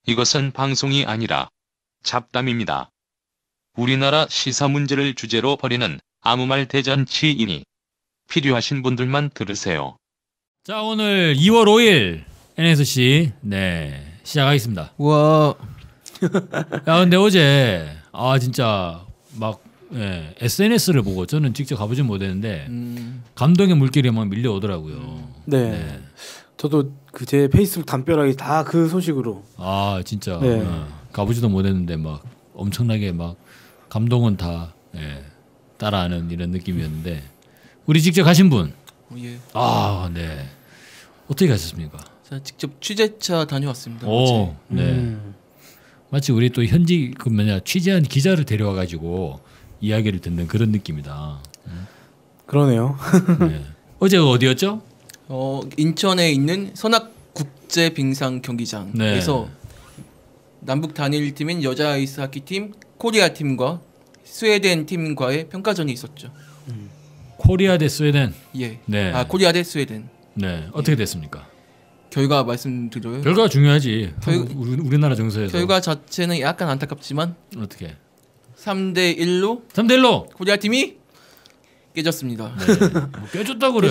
이것은 방송이 아니라 잡담입니다. 우리나라 시사 문제를 주제로 벌이는 아무 말 대잔치이니 필요하신 분들만 들으세요. 자, 오늘 2월 5일 NSC 시작하겠습니다. 와. 야, 근데 어제 진짜 막 SNS를 보고 저는 직접 가보진 못했는데 감동의 물길이 막 밀려오더라고요. 네. 저도 그 제 페이스북 담벼락이 다 그 소식으로. 진짜 네. 가보지도 못했는데 막 엄청나게 막 감동은 다 따라하는 이런 느낌이었는데 우리 직접 가신 분. 예. 네. 어떻게 가셨습니까? 제가 직접 취재차 다녀왔습니다. 네. 마치 우리 또 현지 취재한 기자를 데려와 가지고 이야기를 듣는 그런 느낌이다. 그러네요. 네. 어제가 어디였죠? 인천에 있는 선악국제빙상 경기장에서 남북 단일 팀인 여자 아이스하키 팀, 코리아 팀과 스웨덴 팀과의 평가전이 있었죠. 코리아 대 스웨덴. 예. 네. 코리아 대 스웨덴. 네. 어떻게 됐습니까? 결과 말씀드려요. 결과가 중요하지. 우리나라 정서에서. 결과 자체는 약간 안타깝지만 어떻게? 3대 1로 3대 1로 코리아 팀이 깨졌습니다. 깨졌다 그래.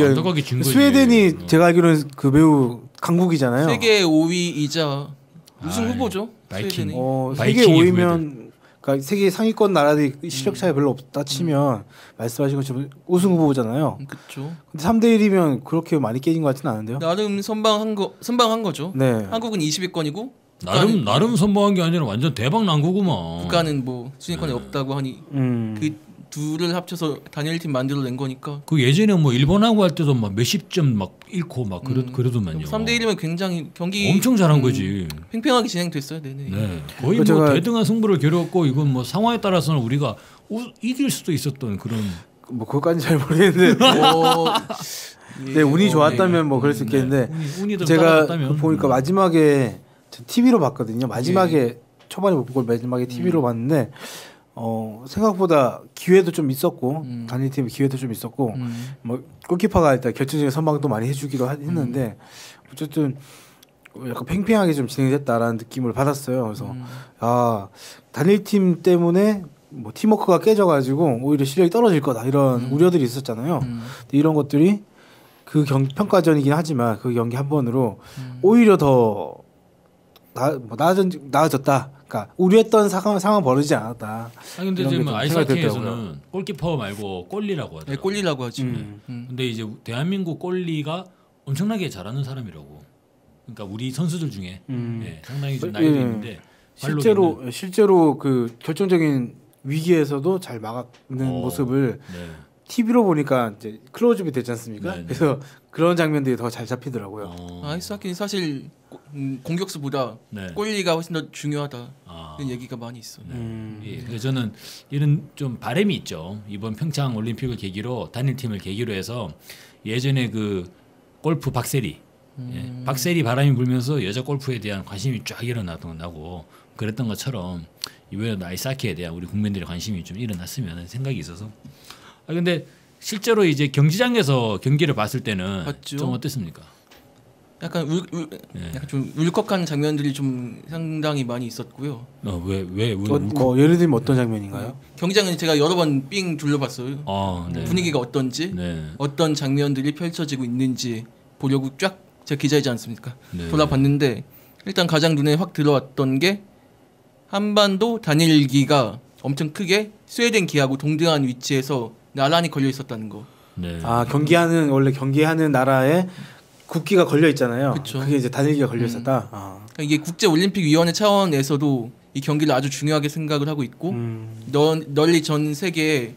안타깝게 진 거지. 스웨덴이 제가 알기로는 그 매우 강국이잖아요. 세계 5위이자 우승 후보죠. 바이킹. 세계 5위면 그러니까 세계 상위권 나라들이 실력 차이 별로 없다 치면 말씀하신 것처럼 우승 후보잖아요. 그렇죠. 근데 3대 1이면 그렇게 많이 깨진 것 같지는 않은데요. 나름 선방한 거죠. 네. 한국은 20위권이고 나름 선보한 게 아니라 완전 대박 난 거구만. 국가는 뭐 순위권에 없다고 하니 그 둘을 합쳐서 단일팀 만들어낸 거니까. 그 예전에 뭐 일본하고 할 때도 막 몇십 점 막 잃고 막 그러더만요. 3대 1이면 굉장히 경기 엄청 잘한 거지. 팽팽하게 진행됐어요. 네네. 거의 뭐 대등한 승부를 겨뤘고 이건 뭐 상황에 따라서는 우리가 이길 수도 있었던 그런. 뭐 그것까지 잘 모르겠는데. 네, 운이 좋았다면 뭐 그럴 수 있겠는데. 운이 제가 보니까 마지막에 TV로 봤거든요. 마지막에 초반에 못 보고 마지막에 TV로 봤는데. 생각보다 기회도 좀 있었고 단일팀 기회도 좀 있었고 뭐 골키퍼가 일단 결정적인 선방도 많이 해주기도 했는데 어쨌든 약간 팽팽하게 좀 진행됐다라는 느낌을 받았어요. 그래서 단일팀 때문에 뭐 팀워크가 깨져가지고 오히려 실력이 떨어질 거다 이런 우려들이 있었잖아요. 근데 이런 것들이 그 평가전이긴 하지만 그 경기 한 번으로 오히려 더 나아졌다. 그러니까 우려했던 상황 벌어지지 않았다. 근데 지금 아이스하키에서는 골키퍼 말고 골리라고 하죠. 네, 골리라고 하죠. 근데 이제 대한민국 골리가 엄청나게 잘하는 사람이라고. 그러니까 우리 선수들 중에 상당히 좀 나이도 있는데 실제로 그 결정적인 위기에서도 잘 막는 모습을 TV로 보니까 이제 클로즈업이 되지 않습니까? 그래서 그런 장면들이 더 잘 잡히더라고요. 아이스하키는 사실 공격수보다 골리가 훨씬 더 중요하다. 이런 얘기가 많이 있어요. 그래서 저는 이런 좀 바람이 있죠. 이번 평창 올림픽을 계기로 단일팀을 계기로 해서 예전에 그 골프 박세리 박세리 바람이 불면서 여자 골프에 대한 관심이 쫙 일어나고 그랬던 것처럼 이번에도 아이스하키에 대한 우리 국민들의 관심이 좀 일어났으면 하는 생각이 있어서. 근데 실제로 이제 경기장에서 경기를 봤을 때는 봤죠. 좀 어땠습니까? 약간 약간 좀 울컥한 장면들이 좀 상당히 많이 있었고요. 왜 예를 들면 어떤 장면인가요? 경기장은 제가 여러 번 삥 둘러봤어요. 네. 분위기가 어떤지, 어떤 장면들이 펼쳐지고 있는지 보려고 쫙 제가 기자이지 않습니까? 돌아봤는데 일단 가장 눈에 확 들어왔던 게 한반도 단일기가 엄청 크게 스웨덴 기하고 동등한 위치에서 나란히 걸려 있었다는 거. 경기하는 나라에 국기가 걸려 있잖아요. 그쵸. 그게 이제 단일기가 걸려 있었다. 그러니까 이게 국제올림픽위원회 차원에서도 이 경기를 아주 중요하게 생각을 하고 있고 널리 전 세계에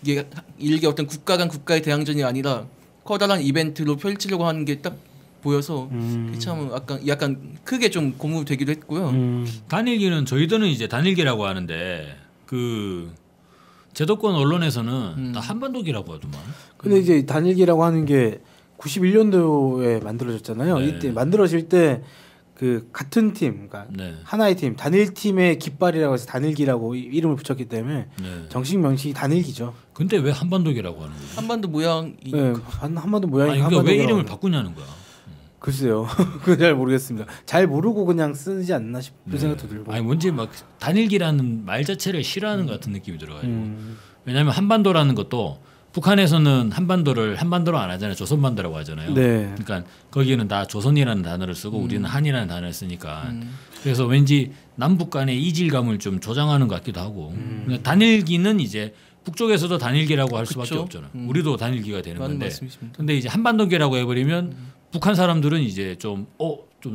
이게 일개 어떤 국가 간 국가의 대항전이 아니라 커다란 이벤트로 펼치려고 하는 게 딱 보여서 참 약간 크게 좀 고무되기도 했고요. 단일기는 저희들은 이제 단일기라고 하는데 그 제도권 언론에서는 다 한반도기라고 하더만. 근데 이제 단일기라고 하는 게 91년도에 만들어졌잖아요. 이때 만들어질 때 그 같은 팀, 그러니까 하나의 팀, 단일 팀의 깃발이라고 해서 단일기라고 이름을 붙였기 때문에 정식 명칭이 단일기죠. 근데 왜 한반도기라고 하는 거예요? 한반도 모양이 한반도 모양이. 그러니까 왜 이름을 바꾸냐는 거야. 글쎄요. 그건 잘 모르겠습니다. 잘 모르고 그냥 쓰지 않나 싶은 생각도 들고. 아니 뭔지 막 단일기라는 말 자체를 싫어하는 것 같은 느낌이 들어가지고. 왜냐하면 한반도라는 것도 북한에서는 한반도를 한반도로 안 하잖아요. 조선반도라고 하잖아요. 네. 그러니까 거기는 다 조선이라는 단어를 쓰고 우리는 한이라는 단어를 쓰니까 그래서 왠지 남북 간의 이질감을 좀 조장하는 것 같기도 하고. 그러니까 단일기는 이제 북쪽에서도 단일기라고 할 수밖에 그쵸? 없잖아. 우리도 단일기가 되는 맞는 건데. 말씀이십니다. 근데 이제 한반도계라고 해버리면 북한 사람들은 이제 좀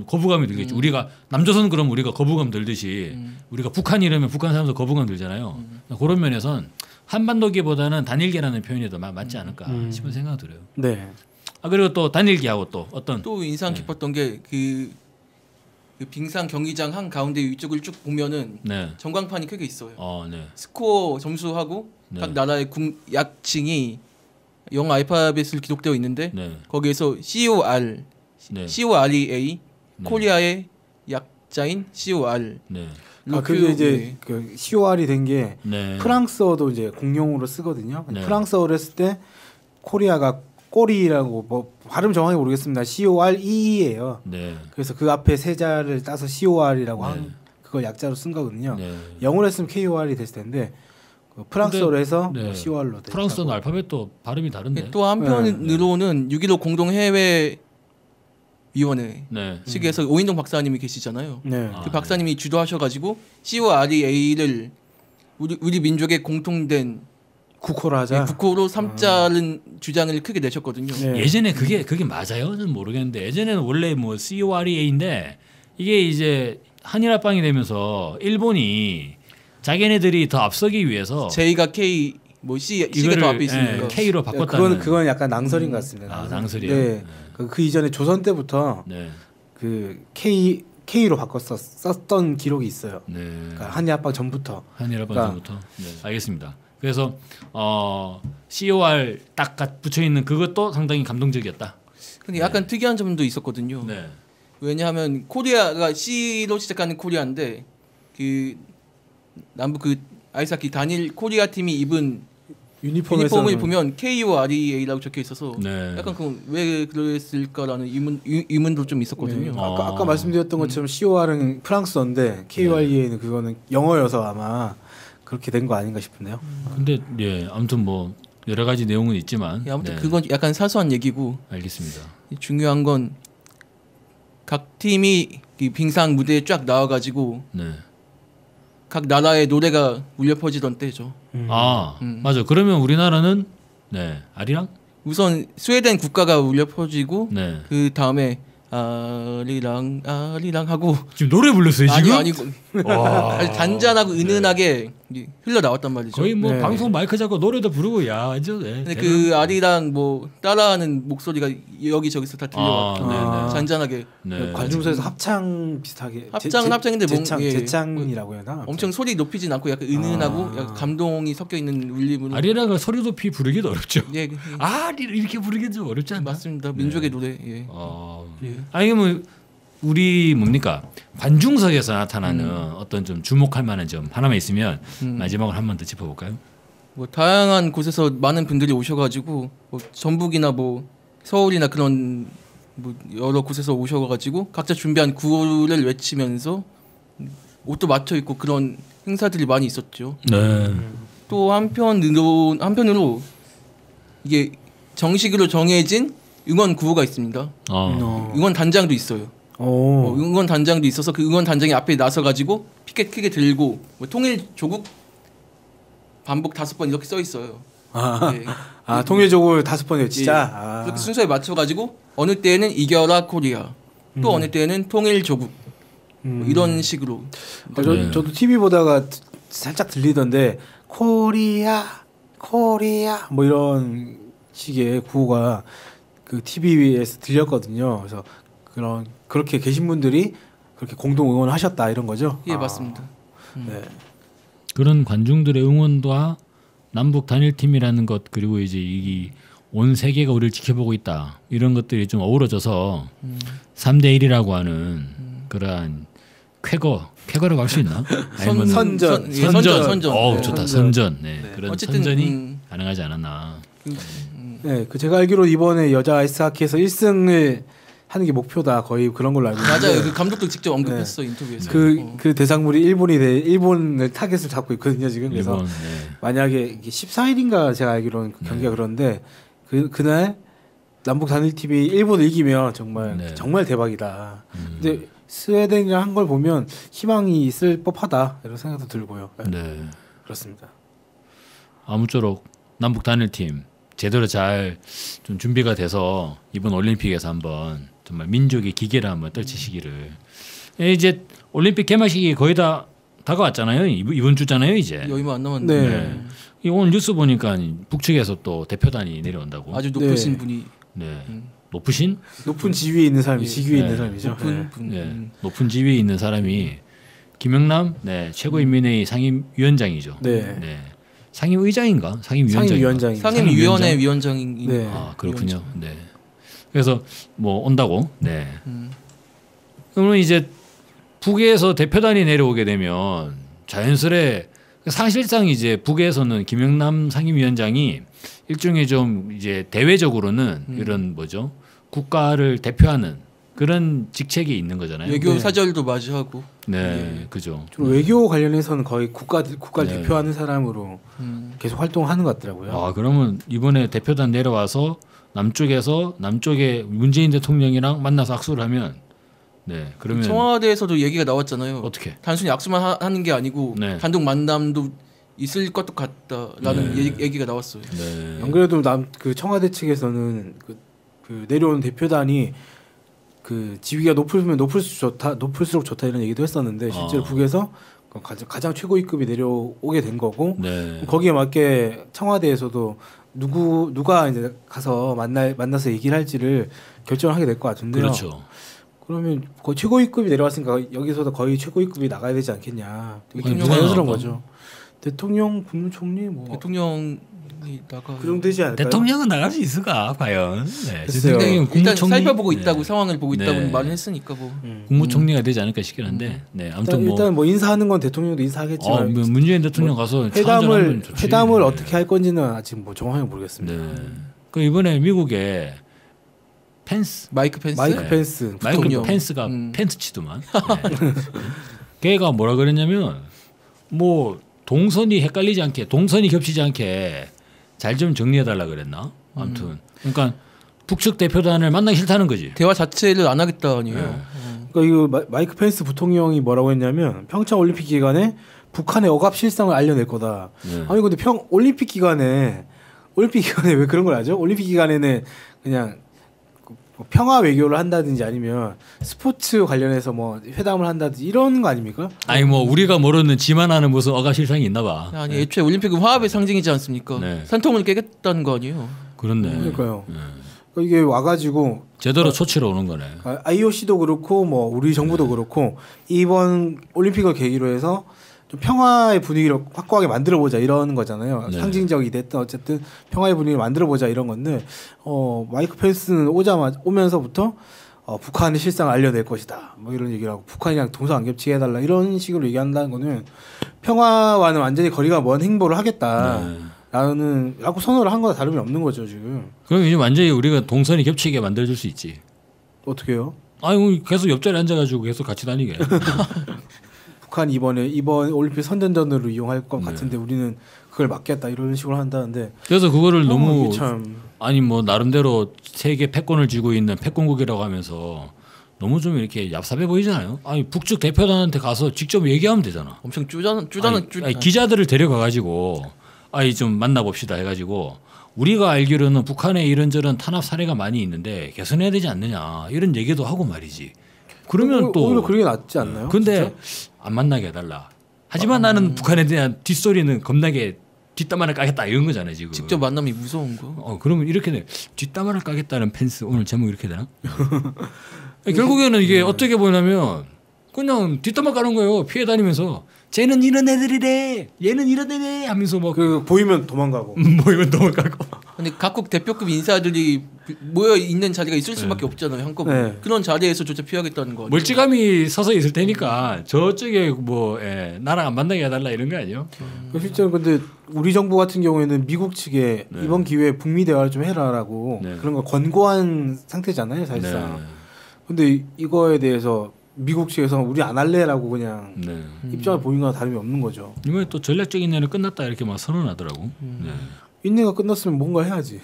거부감이 들겠죠. 우리가 남조선 그럼 우리가 거부감 들듯이 우리가 북한 이러면 북한 사람도 거부감 들잖아요. 그런 면에선 한반도계보다는 단일계라는 표현이 더 맞지 않을까 싶은 생각이 들어요. 네. 아 그리고 또 단일기하고 또 어떤 또 인상 깊었던 게 그 빙상 경기장 한 가운데 위쪽을 쭉 보면은 네. 전광판이 크게 있어요. 네. 스코어 점수하고 네. 각 나라의 약칭이 영어 알파벳으로 기록되어 있는데 네. 거기에서 COR, 네. COREA, 네. 코리아의 약자인 COR. 네. 그게 이제 그 COR이 된 게 네. 프랑스어도 이제 공용어로 쓰거든요. 네. 프랑스어를 했을 때 코리아가 꼬리라고 뭐 발음 정확히 모르겠습니다. CORE예요. 네. 그래서 그 앞에 세 자를 따서 COR이라고 네. 한 그걸 약자로 쓴 거거든요. 네. 영어로 했으면 KOR이 됐을 텐데 그 프랑스어로 해서 네. COR로 됐다고. 프랑스어는 알파벳도 발음이 다른데. 또 한편으로는 6.15 공동 해외 위원회 네. 측에서 오인동 박사님이 계시잖아요. 네. 아, 그 박사님이 주도하셔가지고 COREA를 우리 민족의 공통된 국호로 하자. 국호로 삼자는 주장을 크게 내셨거든요. 네. 예전에 그게 맞아요? 저는 모르겠는데 예전에는 원래 뭐 COREA인데 이게 이제 한일 합방이 되면서 일본이 자기네들이 더 앞서기 위해서 J가 K 뭐 C가 이거를 더 앞에 있으니까. K로 바꿨다는. 그건 약간 낭설인 것 같습니다. 아, 낭설이에요? 네. 네. 그 이전에 조선 때부터 네. 그 K로 썼던 기록이 있어요. 네. 그러니까 한일 합방 전부터. 한일 합방 그러니까- 전부터. 네. 알겠습니다. 그래서 COR 딱 붙여 있는 그것도 상당히 감동적이었다. 근데 약간 특이한 점도 있었거든요. 네. 왜냐하면 코리아가 C로 시작하는 코리아인데 그 남부 그 아이스하키 단일 코리아 팀이 입은 유니폼을 보면 KOREA라고 적혀 있어서 네. 약간 왜 그랬을까라는 의문도 좀 있었거든요. 네. 아까 말씀드렸던 것처럼 COR은 프랑스어인데 KOREA는 그거는 영어여서 아마 그렇게 된 거 아닌가 싶은데요. 근데 예, 아무튼 뭐 여러 가지 내용은 있지만 예, 아무튼 네. 그건 약간 사소한 얘기고 알겠습니다. 중요한 건 각 팀이 이 빙상 무대에 쫙 나와가지고 네. 각 나라의 노래가 울려 퍼지던 때죠. 맞아. 그러면 우리나라는 네 아리랑 우선 스웨덴 국가가 울려 퍼지고 네. 그 다음에 아리랑 아리랑 하고 지금 노래 불렀어요 지금? 아니고 와. 아주 단단하고 은은하게 흘러 나왔단 말이죠. 거의 뭐 네. 방송 마이크 잡고 노래도 부르고 야 완전 네. 근데 그 아리랑 뭐 따라하는 목소리가 여기저기서 다 들려왔고 네, 네. 잔잔하게 네. 관중석에서 합창 비슷하게 합창은 합창인데 재창이라고 해야 하나? 엄청 소리 높이진 않고 약간 은은하고 약간 감동이 섞여 있는 울림으로 아리랑을 소리 높이 부르기도 어렵죠. 예, 이렇게 부르기도 좀 어렵지 않나? 맞습니다. 민족의 노래. 예. 예. 아니 뭐 우리 뭡니까 관중석에서 나타나는 어떤 좀 주목할 만한 점 하나만 있으면 마지막으로 한 번 더 짚어볼까요? 뭐 다양한 곳에서 많은 분들이 오셔가지고 뭐 전북이나 뭐 서울이나 그런 뭐 여러 곳에서 오셔가지고 각자 준비한 구호를 외치면서 옷도 맞춰 입고 그런 행사들이 많이 있었죠. 네. 또 한편으로 이게 정식으로 정해진 응원 구호가 있습니다. 응원 단장도 있어요. 응원 단장도 있어서 그 응원 단장이 앞에 나서 가지고 피켓 크게 들고 뭐 통일 조국 반복 5번 이렇게 써 있어요. 네. 통일적으로 5번 외치자. 그렇게 순서에 맞춰 가지고 어느 때에는 이겨라 코리아, 또 어느 때에는 통일 조국 뭐 이런 식으로. 저도 TV 보다가 살짝 들리던데 코리아 뭐 이런 식의 구호가 그 TV에서 들렸거든요. 그래서 그렇게 계신 분들이 그렇게 공동 응원하셨다 이런 거죠? 예, 맞습니다. 네. 그런 관중들의 응원과 남북 단일팀이라는 것 그리고 이제 이 온 세계가 우리를 지켜보고 있다 이런 것들이 좀 어우러져서 3대 1이라고 하는 그러한 쾌거라고 할 수 있나? 아니면 선전. 선전. 어 좋다 선전. 네. 그런 어쨌든, 선전이 가능하지 않았나. 네, 그 제가 알기로 이번에 여자 아이스하키에서 1승을 하는 게 목표다 거의 그런 걸로 알고 있는데 맞아요. 그 감독도 직접 언급했어 인터뷰에서. 그 대상물이 일본을 타겟을 잡고 있거든요 지금. 그래서 일본, 만약에 이게 14일인가 제가 알기로는 경기가 그런데 그날 남북 단일 팀이 일본을 이기면 정말 대박이다. 근데 스웨덴이랑 한 걸 보면 희망이 있을 법하다 이런 생각도 들고요. 네. 그렇습니다. 아무쪼록 남북 단일팀 제대로 잘 좀 준비가 돼서 이번 올림픽에서 한번 정말 민족의 기계를 한번 떨치시기를. 이제 올림픽 개막식이 거의 다 다가왔잖아요. 이번 주잖아요 이제. 여의만 안 남았는데. 네. 오늘 뉴스 보니까 북측에서 또 대표단이 내려온다고. 아주 높으신 네. 분이. 네. 높으신? 높은 지위에 있는 사람이 지위에 네. 있는 사람이죠. 높은 분. 네. 높은 지위에 있는 사람이 김영남 최고인민회의 상임위원장이죠. 네. 상임의장인가? 상임위원장인가? 상임위원회 위원장인. 네. 아 그렇군요. 네. 그래서 뭐 온다고. 네. 그러면 이제 북에서 대표단이 내려오게 되면 자연스레 사실상 이제 북에서는 김영남 상임위원장이 일종의 좀 이제 대외적으로는 이런 뭐죠 국가를 대표하는 그런 직책이 있는 거잖아요. 외교 네. 사절도 마주하고. 네, 그죠. 좀 외교 관련해서는 거의 국가를 네. 대표하는 사람으로 계속 활동하는 것 같더라고요. 아 그러면 이번에 대표단 내려와서 남쪽에 문재인 대통령이랑 만나서 악수를 하면 네 그러면 청와대에서도 얘기가 나왔잖아요. 어떻게? 단순히 악수만 하는 게 아니고 네. 단독 만남도 있을 것도 같다라는 얘기가 나왔어요. 네. 안 그래도 그 청와대 측에서는 그 내려오는 대표단이 그 지위가 높을수록 좋다 이런 얘기도 했었는데 실제로 북에서 가장 최고위급이 내려오게 된 거고 네. 거기에 맞게 청와대에서도 누가 이제 가서 만나서 얘기를 할지를 결정을 하게 될 것 같은데요. 그렇죠. 그러면 거의 최고위급이 내려왔으니까 여기서도 거의 최고위급이 나가야 되지 않겠냐. 되게 아니, 자연스러운 누가 거죠. 대통령, 국무총리 뭐 대통령이 나가. 그 정도 되지 않을까요? 대통령은 나갈 수 있을까 과연? 네. 글쎄요. 대통령은 일단 국무총리 살펴보고 네. 있다고 상황을 보고 있다고 네. 말을 했으니까 뭐. 국무총리가 되지 않을까 싶긴 한데. 네. 아무튼 일단 뭐 인사하는 건 대통령도 인사하겠지만 뭐 문재인 대통령 가서 차 한잔 회담을 하면 좋지. 네. 어떻게 할 건지는 아직 뭐 정확하게 모르겠습니다. 네. 그 이번에 미국에 펜스 마이크 펜스. 마이크 펜스 마이클 부통령. 펜스가 펜트 치더만. 네. 걔가 뭐라 그랬냐면 뭐 동선이 헷갈리지 않게 동선이 겹치지 않게 잘 좀 정리해 달라 그랬나? 아무튼 그러니까 북측 대표단을 만나기 싫다는 거지. 대화 자체를 안 하겠다 아니에요. 네. 그러니까 이거 마이크 펜스 부통령이 뭐라고 했냐면 평창 올림픽 기간에 북한의 억압 실상을 알려낼 거다. 네. 아니 근데 올림픽 기간에 왜 그런 걸 하죠? 올림픽 기간에는 그냥 평화 외교를 한다든지 아니면 스포츠 관련해서 뭐 회담을 한다든지 이런 거 아닙니까? 아니 뭐 우리가 모르는 지만 아는 무슨 억압 실상이 있나 봐. 아니 애초에 올림픽은 화합의 상징이지 않습니까? 네. 산통을 깨겠다는 거 아니에요. 그렇네. 그러니까요. 그러니까 이게 와가지고 제대로 초치러 오는 거네. IOC도 그렇고 뭐 우리 정부도 그렇고 이번 올림픽을 계기로 해서 좀 평화의 분위기를 확고하게 만들어 보자 이런 거잖아요. 네. 상징적이 됐든 어쨌든 평화의 분위기를 만들어 보자 이런 건데 마이크 펜스는 오면서부터 북한의 실상을 알려낼 것이다. 뭐 이런 얘기를 하고 북한이랑 동서 안 겹치게 해달라 이런 식으로 얘기한다는 거는 평화와는 완전히 거리가 먼 행보를 하겠다. 네. 라고 선언을 한 거나 다름이 없는 거죠 지금. 그럼 이제 완전히 우리가 동선이 겹치게 만들어줄 수 있지. 어떻게 해요? 아유 계속 옆자리 앉아가지고 계속 같이 다니게. 북한 이번 올림픽 선전전으로 이용할 것 같은데 우리는 그걸 막겠다 이런 식으로 한다는데 그래서 그거를 너무 이게 참 아니 뭐 나름대로 세계 패권을 쥐고 있는 패권국이라고 하면서 너무 좀 이렇게 얍삽해 보이잖아요. 아니 북측 대표단한테 가서 직접 얘기하면 되잖아. 엄청 아니, 기자들을 데려가 가지고 아이 좀 만나봅시다 해가지고 우리가 알기로는 북한에 이런저런 탄압 사례가 많이 있는데 개선해야 되지 않느냐 이런 얘기도 하고 말이지. 그러면 또 오히려 그게 낫지 않나요? 근데 안 만나게 해달라. 하지만 나는 북한에 대한 뒷소리는 겁나게 뒷담화를 까겠다 이런 거잖아요 지금. 직접 만남이 무서운 거. 그러면 이렇게 돼. 뒷담화를 까겠다는 펜스 오늘 제목 이렇게 되나? 결국에는 이게 어떻게 보냐면 그냥 뒷담화 까는 거예요. 피해 다니면서 쟤는 이런 애들이래, 얘는 이런 애네 하면서 막 그 보이면 도망가고. 모이면 도망가고. 근데 각국 대표급 인사들이 모여 있는 자리가 있을 수밖에 없잖아요 한꺼번에. 네. 그런 자리에서조차 피하겠다는 거. 멀찌감이 서서 있을 테니까 저쪽에 뭐 나랑 안 만나게 해달라 이런 거 아니에요? 실제로 근데 우리 정부 같은 경우에는 미국 측에 이번 기회에 북미 대화를 좀 해라라고 네. 그런 걸 권고한 상태잖아요 사실상. 근데 이거에 대해서 미국 측에서 우리 안 할래라고 그냥 네. 입장을 보인 거나 다름이 없는 거죠. 이번에 또 전략적인 내는 끝났다 이렇게 막 선언하더라고. 네. 인내가 끝났으면 뭔가 해야지.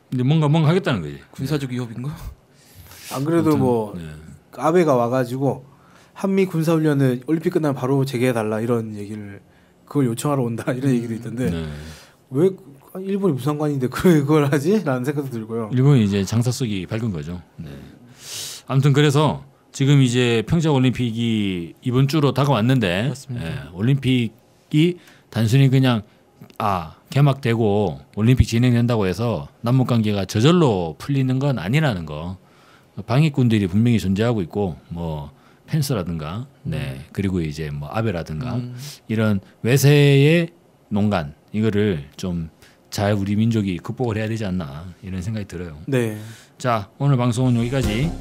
근데 뭔가 하겠다는 거지. 군사적 위협인가? 안 그래도 뭐 네. 아베가 와가지고 한미 군사훈련을 올림픽 끝나면 바로 재개해달라 이런 얘기를 그걸 요청하러 온다 이런 얘기도 있던데 네. 왜 일본이 무슨 상관인데 그걸 하지? 라는 생각도 들고요. 일본이 이제 장사 속이 밝은 거죠. 네. 아무튼 그래서 지금 이제 평창 올림픽이 이번 주로 다가왔는데 맞습니다. 올림픽이 단순히 그냥 개막되고 올림픽 진행된다고 해서 남북 관계가 저절로 풀리는 건 아니라는 거. 방해꾼들이 분명히 존재하고 있고 뭐 펜스라든가 그리고 이제 뭐 아베라든가 이런 외세의 농간 이거를 좀 잘 우리 민족이 극복을 해야 되지 않나 이런 생각이 들어요. 네. 자, 오늘 방송은 여기까지.